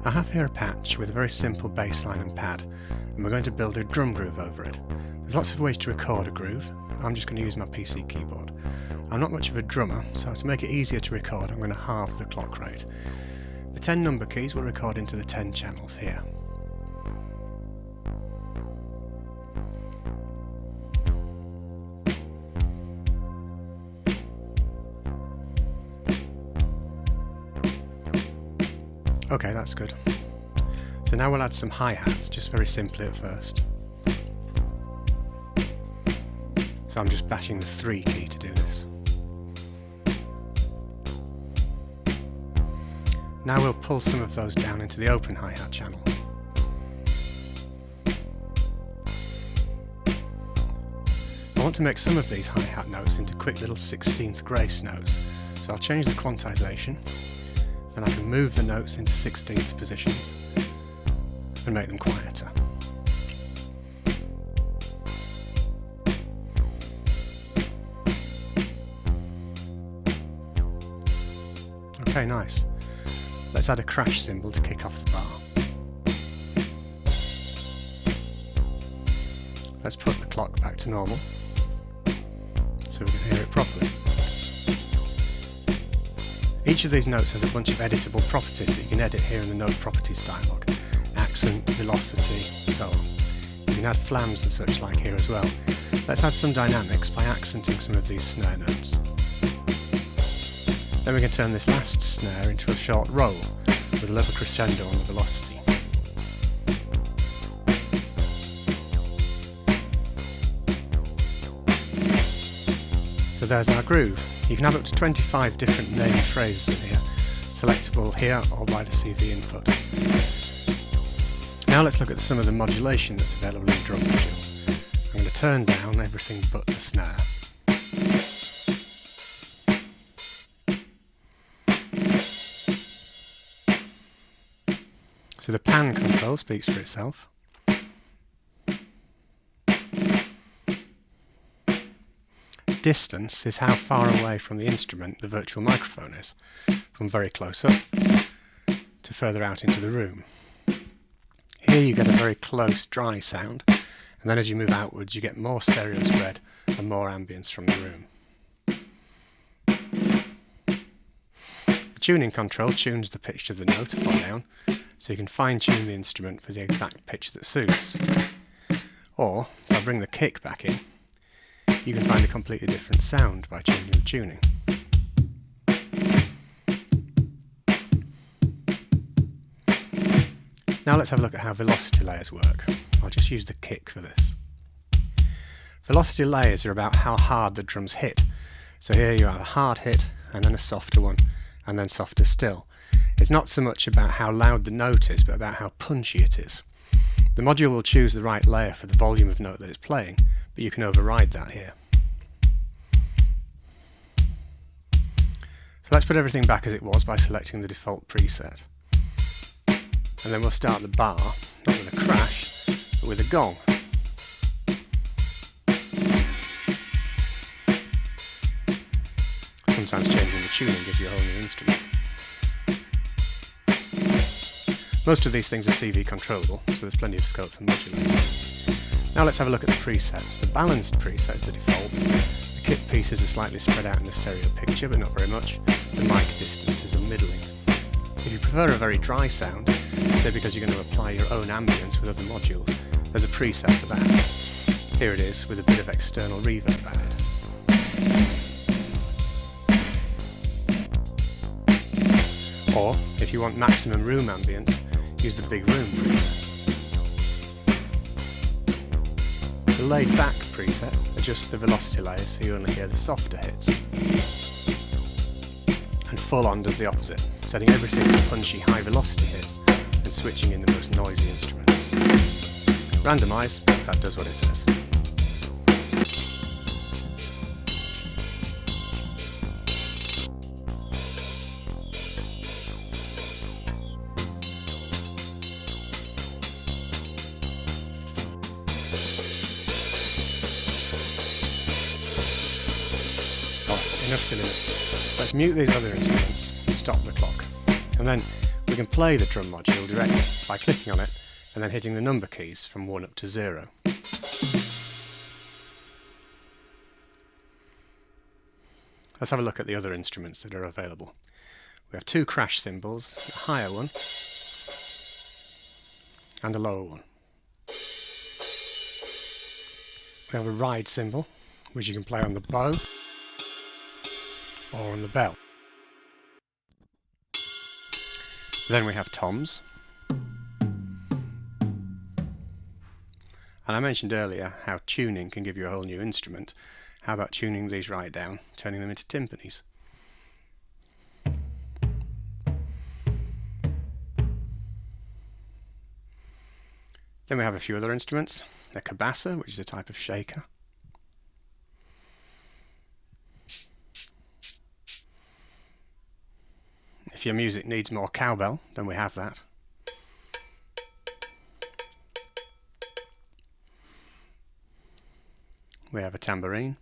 I have here a patch with a very simple bass line and pad, and we're going to build a drum groove over it. There's lots of ways to record a groove. I'm just going to use my PC keyboard. I'm not much of a drummer, so to make it easier to record I'm going to halve the clock rate. The 10 number keys will record into the 10 channels here. Okay, that's good. So now we'll add some hi-hats, just very simply at first. So I'm just bashing the 3 key to do this. Now we'll pull some of those down into the open hi-hat channel. I want to make some of these hi-hat notes into quick little 16th grace notes, so I'll change the quantization. Then I can move the notes into 16th positions and make them quieter. Okay, nice. Let's add a crash cymbal to kick off the bar. Let's put the clock back to normal so we can hear it properly. Each of these notes has a bunch of editable properties that you can edit here in the Note Properties dialog. Accent, velocity, so on. You can add flams and such like here as well. Let's add some dynamics by accenting some of these snare notes. Then we can turn this last snare into a short roll with a little crescendo on the velocity. So there's our groove. You can have up to 25 different named phrases in here, selectable here or by the CV input. Now let's look at some of the modulation that's available in the drum module. I'm going to turn down everything but the snare. So the pan control speaks for itself. Distance is how far away from the instrument the virtual microphone is, from very close up to further out into the room. Here you get a very close dry sound, and then as you move outwards you get more stereo spread and more ambience from the room. The tuning control tunes the pitch of the note up or down, so you can fine-tune the instrument for the exact pitch that suits. Or, if I bring the kick back in, you can find a completely different sound by changing the tuning. Now let's have a look at how velocity layers work. I'll just use the kick for this. Velocity layers are about how hard the drums hit. So here you have a hard hit, and then a softer one, and then softer still. It's not so much about how loud the note is, but about how punchy it is. The module will choose the right layer for the volume of note that it's playing, but you can override that here. So let's put everything back as it was by selecting the default preset. And then we'll start the bar, not with a crash, but with a gong. Sometimes changing the tuning gives you a whole new instrument. Most of these things are CV-controllable, so there's plenty of scope for modulating. Now let's have a look at the presets. The balanced preset is the default. The kick pieces are slightly spread out in the stereo picture, but not very much. The mic distances are middling. If you prefer a very dry sound, say because you're going to apply your own ambience with other modules, there's a preset for that. Here it is, with a bit of external reverb added. Or, if you want maximum room ambience, use the big room preset. The laid back preset adjusts the velocity layers so you only hear the softer hits. And full on does the opposite, setting everything to punchy high velocity hits and switching in the most noisy instruments. Randomize, that does what it says. Enough silliness. Let's mute these other instruments and stop the clock. And then We can play the drum module directly by clicking on it and then hitting the number keys from 1 up to 0. Let's have a look at the other instruments that are available. We have 2 crash cymbals, a higher one and a lower one. We have a ride cymbal, which you can play on the bow or on the bell. Then we have toms. And I mentioned earlier how tuning can give you a whole new instrument. How about tuning these right down, turning them into timpanis? Then we have a few other instruments. A cabasa, which is a type of shaker. If your music needs more cowbell, then we have that. We have a tambourine.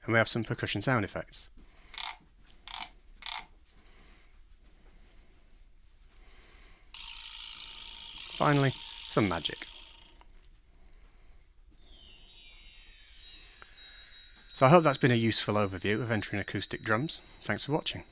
And we have some percussion sound effects. Finally, some magic. So I hope that's been a useful overview of Entrian Acoustic Drums. Thanks for watching.